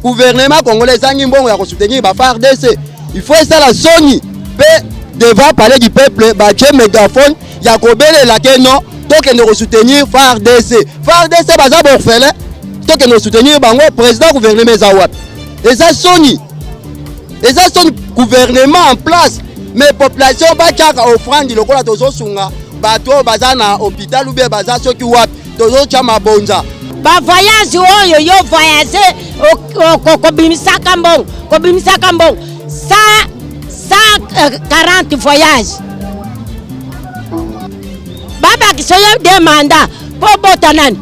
gouvernement congolais zangi mbongo ya soutenir ba FARDC. Il faut ça la Sony devant parler du peuple ba Dieu mégaphone ya kobele la que non donc ne soutenir FARDC. FARDC baza borfele donc ne soutenir bango président gouvernement zawat. Et ça Sony. Et ça son gouvernement en place mais population ba chaka offrande lokola tozo sunga bato bazana hôpital ou bien baza soki wat tozo chama bonza. Ba voyage oyo yo voyager kobimisa kambong 140 voyages. Baba kisoyo demanda po botanani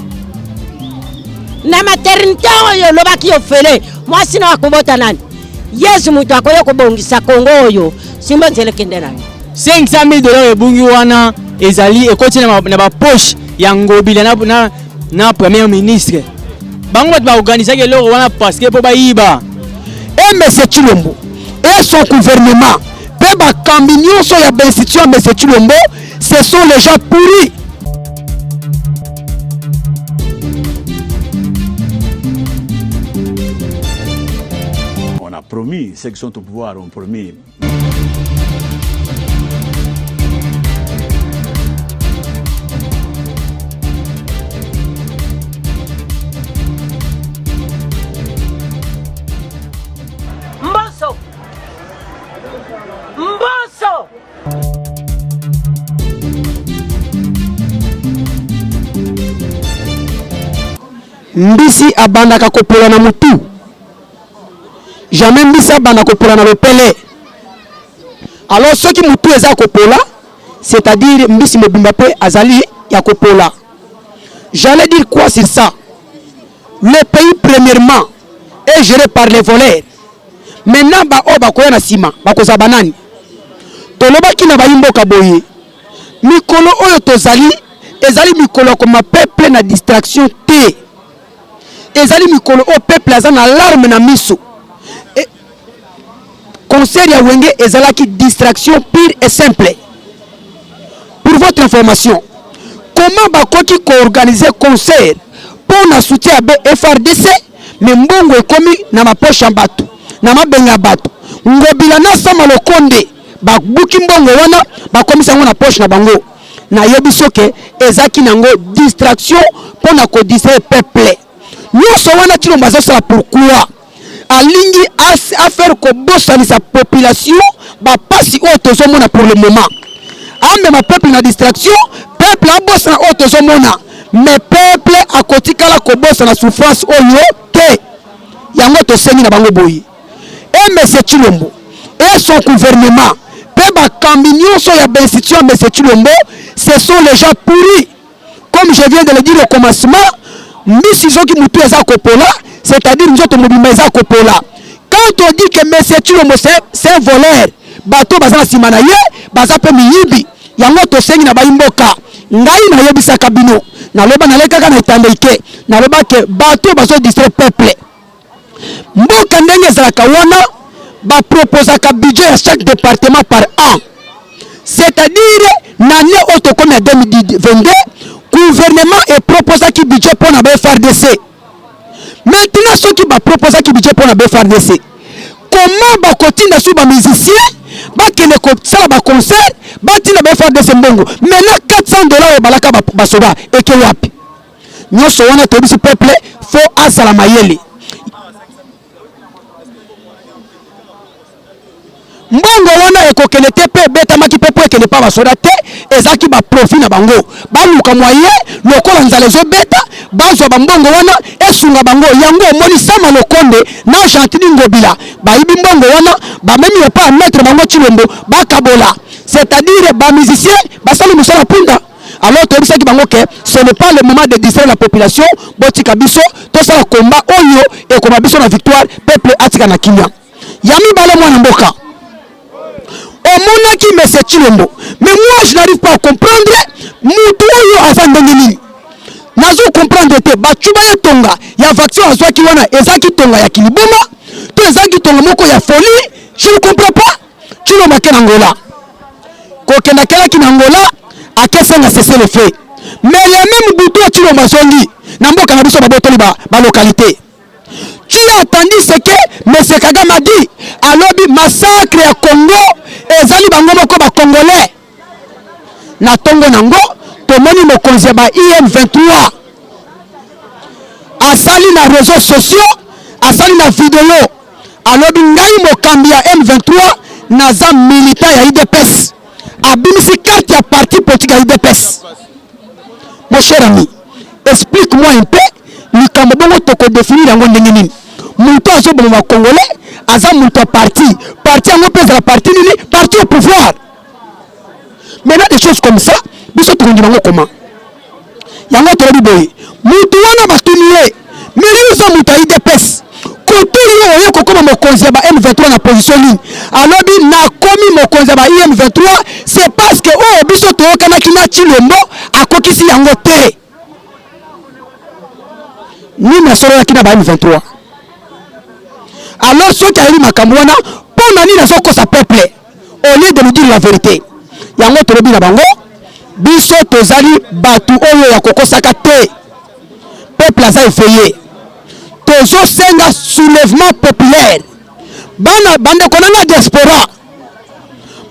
na maternité oyo lobaki ofele mwasi na wakubotanani Yesu mutu akoyo kobongisa Kongo oyo simba nzele kendena 500,000 ebungi wana ezali ekoti na ba poche ya Ngobila na premier ministre bango bat ba organiser ke loro wana parce que po ba yiba M. Chilombo et son gouvernement pe ba kambinyo so ya institution M. Chilombo ce sont les gens pourris. On a promis, ceux qui sont au pouvoir ont promis. Mboso Mbisi abandaka kopola na mutu. Jamais mbisi abandaka kopola na lopele. Alors ceux qui mutu eza kopola, c'est-à-dire mbisi mobimba pe azali ya kopola. J'allais dire quoi sur ça? Le pays premièrement est géré par les voleurs. Maintenant ba oba koya na sima bakoza banani. Tolobaki na bayimboka boye. Mikolo oyo tozali ezali mikolo comme peuple na distraction te. Ezali mikolo au peuple azana alarme na miso. Et conseil ya wenge ezalaki distraction pure et simple. Pour votre information, comment bakoki ko organiser concert pour na soutien à FARDC mais mbongo ekomi na mapoche bato na mabenga bato. Ngobila na sama lokonde ba buki mbongo wana ba komisa ngona poche na bango. Na yebiso ke ezaki nango distraction pour na ko distraire peuple. Nous sommes là Chilombo ça pourquoi alingi à faire ko bossa sa population ba pasi auto mona pour le moment. Ame ma peuple na distraction, peuple a bossa na auto mona mais peuple a kotikala ko bossa na souffrance oyo te. Yango to sengi na bango boyi. Et M. Chilombo et son gouvernement Peba Kambinyo so ya institution M. Chilombo, ce sont les gens pourris. Comme je viens de le dire au commencement, Misi Zoki Moutou eza kopola, c'est-à-dire nous autres mobimba eza kopola. Quand on dit que M. Chilombo c'est un voleur, bato bazana simanaye, bazape miyibi, yango to sengi na bayimboka, ngai na yebisa kabino, na loba na lekaka na itandeke, na loba ke bato bazo distraire peuple. Mboka ndenge ezalaka wana ba proposer ka budget à chaque département par an. C'est-à-dire l'année autocom en 2022, gouvernement est proposé qui budget pour la FARDC. Maintenant ceux qui va proposer qui budget pour la FARDC. Comment ba continue sur ba musicien, ba kene ko sala ba concert, ba tina ba FARDC mbongo. Maintenant $400 balaka ba soba et ke wapi. Nyoso wana to biso peuple faut asala mayele. Mbongo wana ekokele te pe beta maki pe po ekele pa basoda te ezaki ba profit na bango ba luka moye lokola nzale zo beta bazo ba mbongo wana esunga bango yango moni sama lokonde na Gentili Ngobila ba ibi mbongo wana ba memi pa mettre bango Chilombo ba kabola, c'est-à-dire ba musicien ba sali musala punda. Alors to bisaki bango ke ce n'est pas le moment de distraire la population botika biso to sala combat oyo e ko biso na victoire peuple atika na kinya yami bale mwana mboka. Au monde qui me c'est Chilombo. Mais moi je n'arrive pas à comprendre Moutoyo avant de nazo comprendre te bachuba ya tonga ya vaccin azwa ki wana ezaki tonga ya kiliboma to ezaki tonga moko ya folie, je ne comprends pas. Chilombo ke Angola ko kenda kala ki Angola akesa na cesser le feu mais les mêmes bouton Chilombo songi na mboka na biso ba botoli ba localité qui a attendu ce que M. Kagame a dit. Alors, massacre à Congo, et Zali Bango Moko ba Congolais. Na Tongo Nango, Tomoni Mokonzi ba IM23. Asali na réseaux sociaux, asali na vidéo. Alors, Ngai Mokambi ya M23, naza militant ya IDPS. Abimisi carte ya parti politique ya IDPS. Mon cher ami, explique-moi un peu, likambo bongo toko définir yango ndenge nini. Muto azo bongo Congolais, aza muto parti yango pèse la parti nini, parti au pouvoir. Maintenant des choses comme ça, biso tukundi bango comment? Yango tolobi boye, muto wana batuniye, mais zo muto IDPS. Kotuli oyo kokoma mokonzi ba M23 na position ligne. Alors bi na komi mokonzi ba IM23, c'est parce que oh biso toyokana kina Chilombo akokisi yango te. Ni na solo ya kina ba M23. Alors ceux qui a eu makambo wana pona ni na soko sa peuple au lieu de nous dire la vérité. Yango tolobi na bango biso tozali batu oyo ya kokosaka te. Peuple aza effrayé. Tozo senga soulèvement populaire. Bana bande konanga diaspora.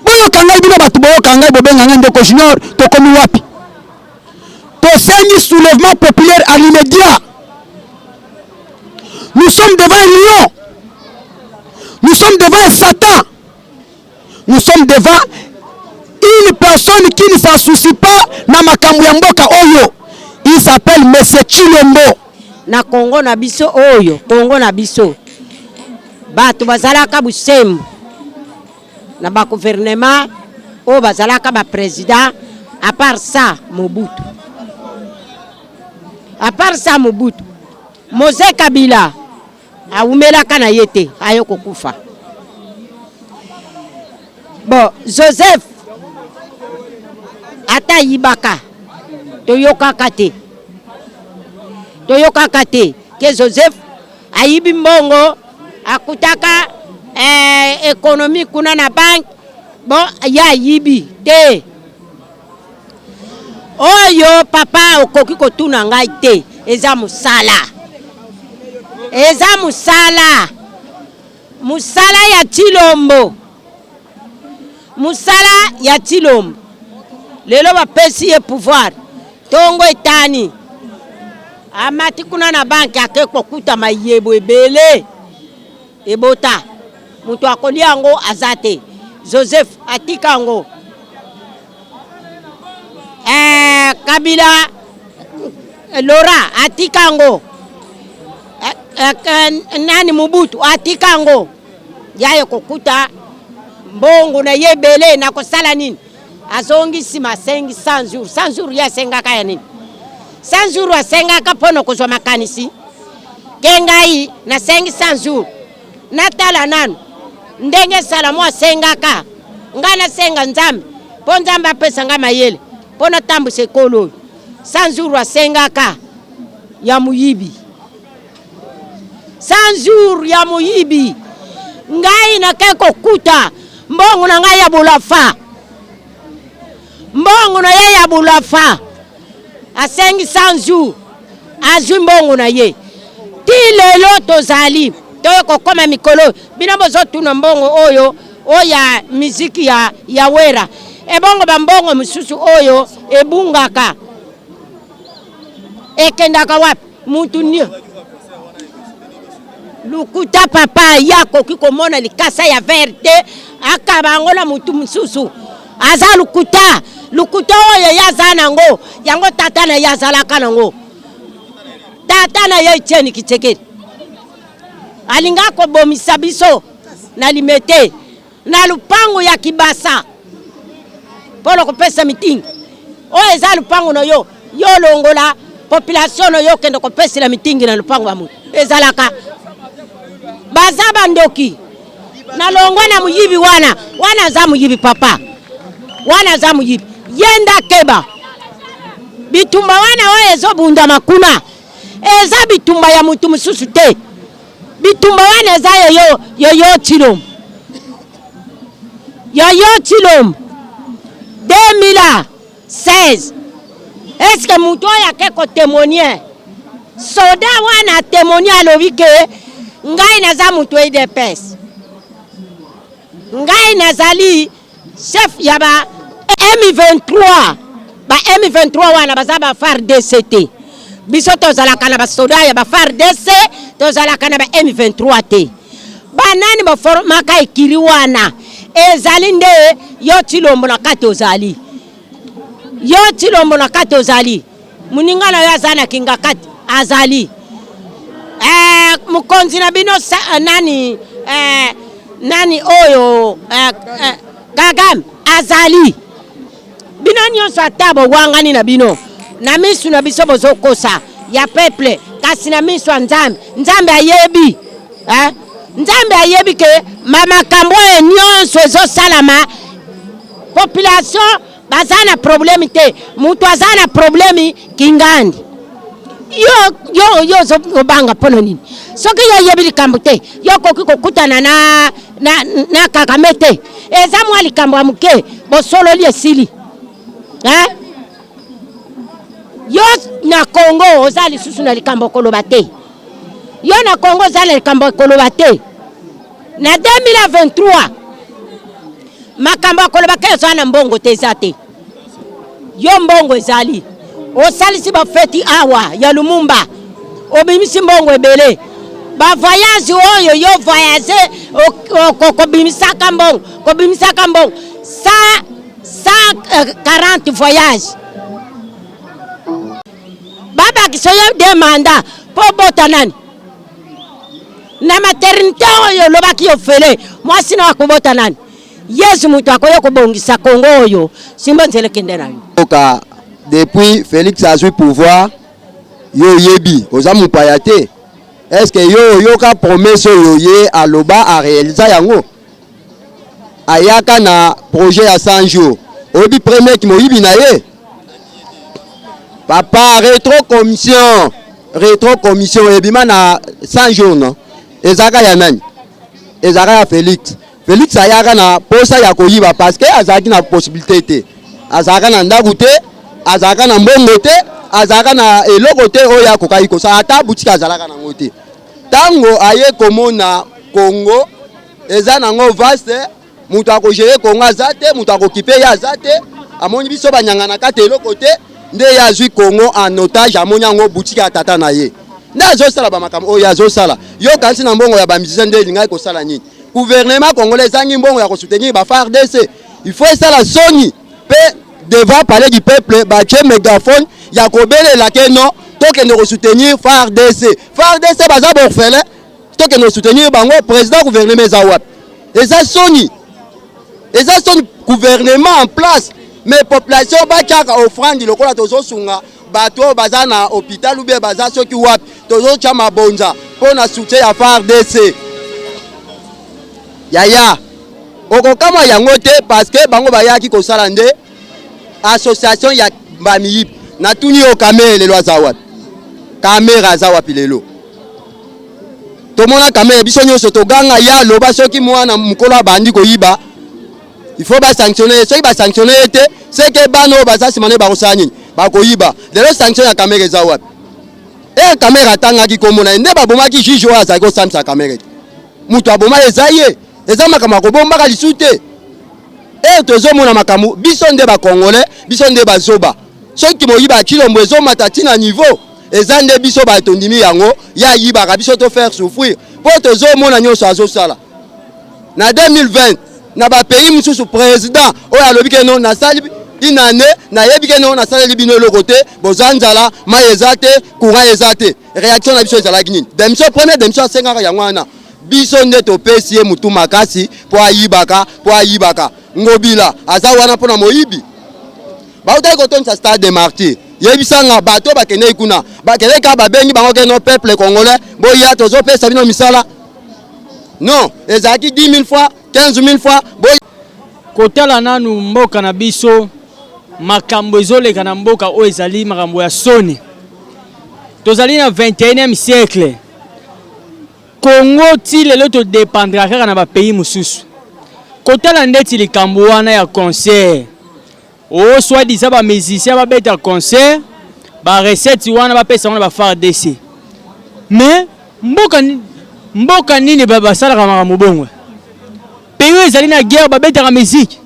Boyo kanga bino batu boyo kanga bobenga ngende ko junior to komi wapi. To sengi soulèvement populaire à l'immédiat. Nous sommes devant un lion. Nous sommes devant un Satan. Nous sommes devant une personne qui ne s'en soucie pas na makambo ya mboka oyo. Il s'appelle Monsieur Chilombo. Na Congo na biso oyo, Congo na biso. Bato bazalaka busembo. Na ba gouvernement o bazalaka ba président à part ça Mobutu. À part ça Mobutu. Mose Kabila aumela kana yete ayoko kufa. Bon, Joseph ata yibaka toyoka kate. Toyoka kate ke Joseph ayibi mbongo akutaka économie kuna na bank bon ya yibi te oyo papa okoki kotuna ngai te eza musala ya Chilombo musala ya Chilombo lelo bapesi ye pouvoir tongo etani amati kuna na banki ake kokuta mayebo ebele ebota mutu akolia yango azate Joseph atika yango Kabila Laura atika yango nani Mobutu atika yango yaye kokuta mbongo na yebele na kosala nini azongi sima 500 jours 100 jours ya sengaka ya nini 100 jours asengaka pono kozwa makanisi kengai na 500 jours natala nanu ndenge salamu asengaka ngana senga nzambe po nzambe apesa nga mayele pona tambu sekolo 100 jours asengaka ya muyibi 100 jours ya muyibi ngai na keko kuta mbongo na ngai ya bulafa mbongo na ye ya bulafa asengi 100 jours azwi mbongo na ye ti lelo tozali toyoko koma mikolo bino bozotuna mbongo oyo oya miziki ya wera ebongo bambongo mususu oyo ebungaka ekendaka wapi mutu nio lukuta papa yako kikomona likasa ya verte akabango na mutu mususu aza lukuta oyo yaza nango yango tata na yazalaka nango tata na ye Etienne Tshisekedi alinga ko bomisa biso na limete na lupango ya Kibasa polo kopesa meeting oyo eza lupango no yo longola population no yo kende kopesa la meeting na lupango ya mutu ezalaka baza bandoki na longwa na muyibi wana za muyibi papa wana za muyibi yenda keba bitumba wana oyo ezobunda makuna eza bitumba ya mutu mususu te bitumba wana eza yoyo Chilombo yoyo Chilombo 2016 est-ce que mutu oyo akeko témoigner soda wana témoigner alobi ke ngai naza mutu UDPS ngai nazali chef ya ba M23 ba M23 wana baza ba FARDC biso tozalaka na basoda ya ba FARDC tozalaka na ba M23 te banani baformaka ekiri wana ezali nde yo Tshilombo na kati ozali yo Tshilombo na kati ozali muningana yo azana kinga kati azali mukonzi na bino nani oyo Kagame azali bino nyonso atabo wangani na bino na misu na biso bozokosa ya peuple kasi na misu nzambe ayebi nzambe ayebi ke makambo nyonso ezosalama population bazana problème te mutu azana problème kingandi yo zo banga pono nini soki yo yebi likambo te yo koki kokutana na Kagame te eza mwa likambo ya muke bosololi esili yo na Congo ozali susu na likambo koloba te yo na Congo ozali likambo koloba te na 2023 makambo koloba ke ozali na mbongo te eza te yo mbongo ezali osalisi ba feti awa ya Lumumba obimisi mbongo ebele ba voyage oyo yo voyage kobimisaka mbongo 140 voyage baba kisoyo demanda po bota nani na maternité oyo lobaki ofele mwasi na wakubota nani Yesu mutu akoyo kobongisa Kongo oyo simbo nzele kende na yo depuis Félix a eu pouvoir yo yebi oza mupaya te est-ce que yo ka promesse yo ye aloba a réaliser yango ayaka na projet ya 100 jours obi premier ki moyibi na ye papa rétro commission ebima na 100 jours non ezaka ya nani ezaka ya Félix ayaka na posa ya koyiba parce que azaki na possibilité te azaka na ndaku te azaka na mbongo te azaka na eloko te oya kokai kosa ata boutique azalaka na ngote tango aye komona Congo eza nango vaste mutu akogere Congo azate mutu akokipe ya azate amoni biso banyanga na kate eloko te nde ya zui Congo en otage amoni yango boutique atata na ye nde azosala bamakambo oyo azosala yo kanisi na mbongo ya bamisisa nde elingai kosala nini gouvernement congolais ezangi mbongo ya kosoutenir ba FARDC il faut esala soni pe devant parler du peuple batie mégaphone ya kobelela ke non tokende kosoutenir FARDC baza borfele tokende kosoutenir bango président gouvernement eza wapi eza soni gouvernement en place mais population batiaka offrande lokola tozosunga bato baza na hôpital ou bien baza soki wapi tozotia mabonza mpona soutien ya FARDC yaya okokama yango te parce que bango bayaki kosala nde association ya bamiyip na tuni yo kamere lelo aza wapi kamera aza wapi lelo tomona kamera biso nyonso toganga ya loba soki mwana mukolo abandi koyiba il faut ba sanctionner soki ba sanctionner te c'est que bano baza simane ba kosani ba koyiba lelo sanction ya kamera eza wapi kamera tangaki komona nde babomaki juge wa za ko samsa kamera mutu aboma ezaye eza makambo kobombaka lisute tozomona makambo biso nde ba congolais biso nde bazoba soki moyiba Tshilombo ezomata tina niveau eza nde biso batondimi yango ya yibaka biso to faire souffrir po tozomona nyonso azosala na 2020 na ba pays mususu président oyo alobi ke non nasali inane na yebi ke non nasali bino eloko te bozanzala mai eza te courant eza te réaction na biso ezalaki nini démission première démission asengaka yango wana biso nde topesi ye mutu makasi po ayibaka ngobila aza wana mpona moyibi bautaki kotonisa stade de martyr yebisanga bato bakende kuna bakende ka babengi bango ke no peuple congolais boya tozopesa bino misala non ezalaki 10 000 fois 15 000 fois boya kotala nanu mboka na biso makambo ezoleka na mboka oyo ezali makambo ya soni tozali na 21e siècle Congo ti lelo to dépendra kaka na ba pays mususu kotala ndeti likambo wana ya concert o soi-disant ba musiciens ba beta concert ba recette wana ba pesa wana ba FARDC mais mboka mboka nini basalaka makambo bongo pays ezali na guerre babetaka musique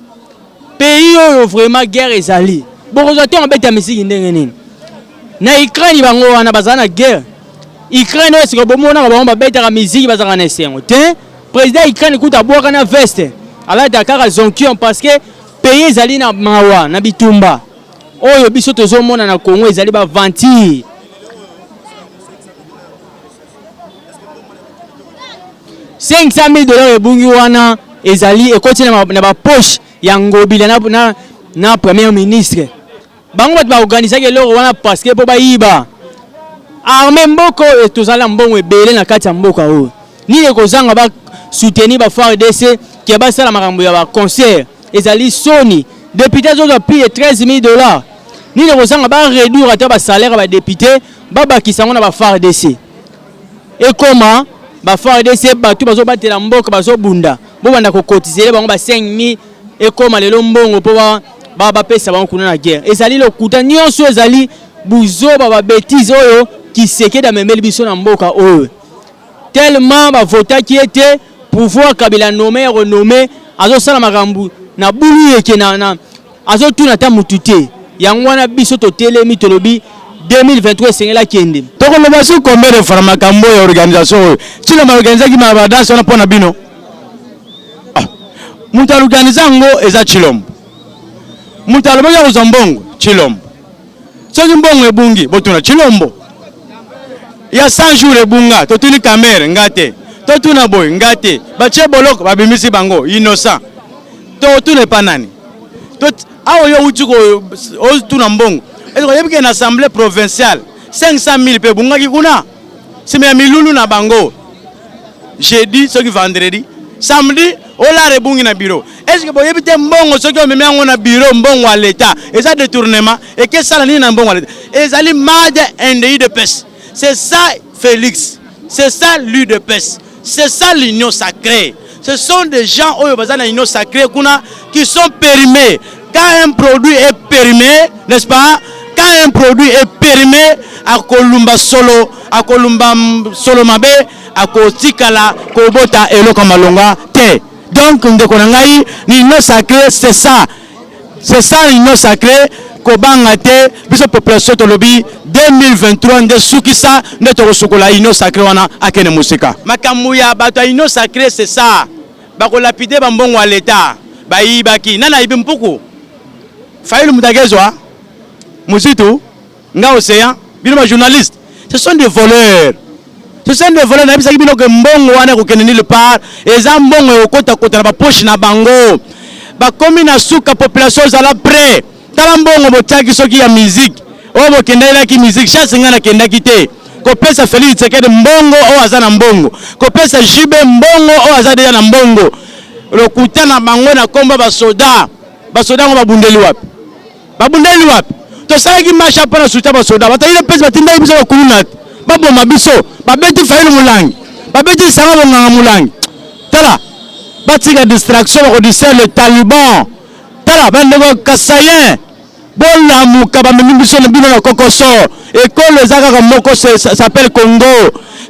pays oyo vraiment guerre ezali bokozwa te babeta musique ndenge nini na Ukraine bango wana bazala na guerre Ukraine oyo siko bomonaka bango babetaka musique bazalaka na esengo te président Ukraine kuta bwaka na veste alata kaka zonkion parce que pays ezali na mawa na bitumba oyo biso tozomona na Congo ezali ba ventir $500,000 ebungi wana ezali ekoti na ba poche ya ngobila na premier ministre bango bato ba organiser eloko wana parce que po bayiba armée mboko tozala mbongo ebele na kati ya mboka oyo nini kozanga ba soutenir ba FARDC qui basala makambo ya ba concert ezali soni député zo plus de $13,000 nini kozanga ba réduire ata ba salaire ba député ba bakisa ngona ba FARDC et comment ba FARDC bato bazo batela mboka bazo bunda bo banda ko cotiser bango ba 5,000 et comment lelo mbongo po ba pesa bango kuna na guerre ezali lokuta nyonso ezali buzo ba bêtise oyo qui seke da memeli biso na mboka oyo tellement ba vota qui était pouvoir Kabila nommé renommé azo sala makambu na bulu yeke na azo tuna ta mutute yango wana biso to telemi tolobi 2023 sengela kende toko le basu combien de fois makambo ya organisation si la organiser ki mabadance on pona bino mutu organiser ngo eza Chilombo mutu aloboya uzombongo Chilombo soki mbongo ebungi botuna Chilombo ya 100 jours ebunga totuni kamere ngate totuna boy ngate bache boloko babimisi bango innocent totune panani tot awo yo utuko o tuna mbongo ezo yebike na assemblée provinciale 500,000 pe bunga kikuna sime milulu na bango jeudi soki vendredi samedi ola rebungi na bureau est-ce que boyebite mbongo soki omemi yango na bureau mbongo à l'état eza détournement et que ça la nini na mbongo à l'état ezali made NDI de pêche c'est ça Félix c'est ça l'UDPS c'est ça l'union sacrée ce sont des gens oyo bazana union sacrée kuna qui sont périmés quand un produit est périmé n'est-ce pas quand un produit est périmé à kolumba solo mabe à kotikala kobota eloko malonga te donc ndeko na ngai ni union sacrée c'est ça l'union sacrée kobanga te biso population tolobi 2023 nde sukisa nde tokosukola union sacrée wana akene musika makambo ya bato ya union sacrée c'est ça bakolapide bambongo ya l'état bayibaki nana ibi mpuku Fayulu Mutagezwa Muzitu nga Océan bino ba journalistes ce sont des voleurs na bisa bino ke mbongo wana ko keneni le part eza mbongo okota kota na ba poche na bango ba komi na suka population zala prêt tala mbongo botaki soki ya musique o bo kendela ki musique chance ngana kendaki te ko pesa Félix Tshisekedi mbongo o azana mbongo ko pesa Jibe mbongo o azana na mbongo lokuta na bango na komba ba soda ngo babundeli wapi to salaki marche para suta ba soda batayile pesa batinda biso bakuluna baboma biso babeti Fayulu Mulangi babeti sanga bonganga Mulangi tala batika distraction ko disait le Taliban tala bandeko Kasayen bona muka bamemi biso na bino na Kokoso école ezaka ka moko s'appelle Congo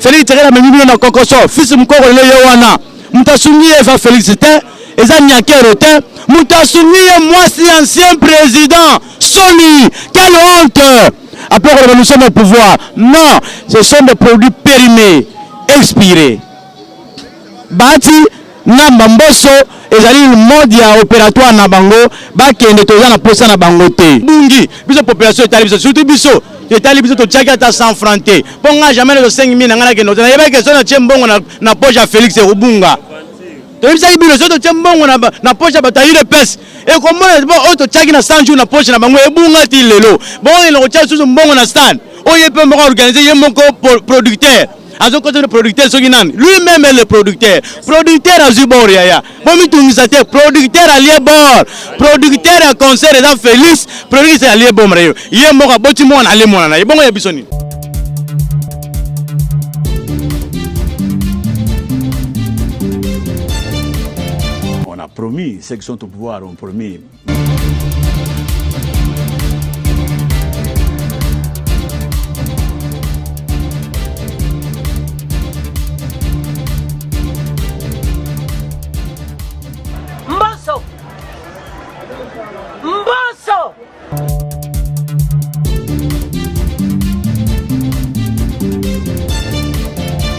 Félix Tshisekedi bamemi bino na Kokoso fils mukoko le yowana mutasungi eva Félix te eza nyakero te mutasungi moi si ancien président Sony quelle honte après que nous sommes au pouvoir non ce sont des produits périmés expirés bati ngamba mboso ezali le mode ya opératoire na bango bakende toza na posa na bango te bungi biso population etali biso surtout biso etali biso totiaki ata 100 francs te mpo nga jamais na 5,000 na nga nakende ozala yebaki question na tie mbongo na poche ya Félix ekobunga toyebisaki bino so totie mbongo na poche ya bato ya UDPS ekomona oyo totiaki na 100 jours na poche na bango ebunga ti lelo bongo ena kotia susu mbongo na stade oyo ye mpe moko organise ye moko producteur azo côté de producteur soki nani lui-même est le producteur azwi bord yaya bomitungisa te producteur alie bord producteur ya concert eza Félix producteur alie bord mara ye moko aboti mwana alie mwana na ye bongo ya biso nini On a promis, ceux qui sont au pouvoir ont promis.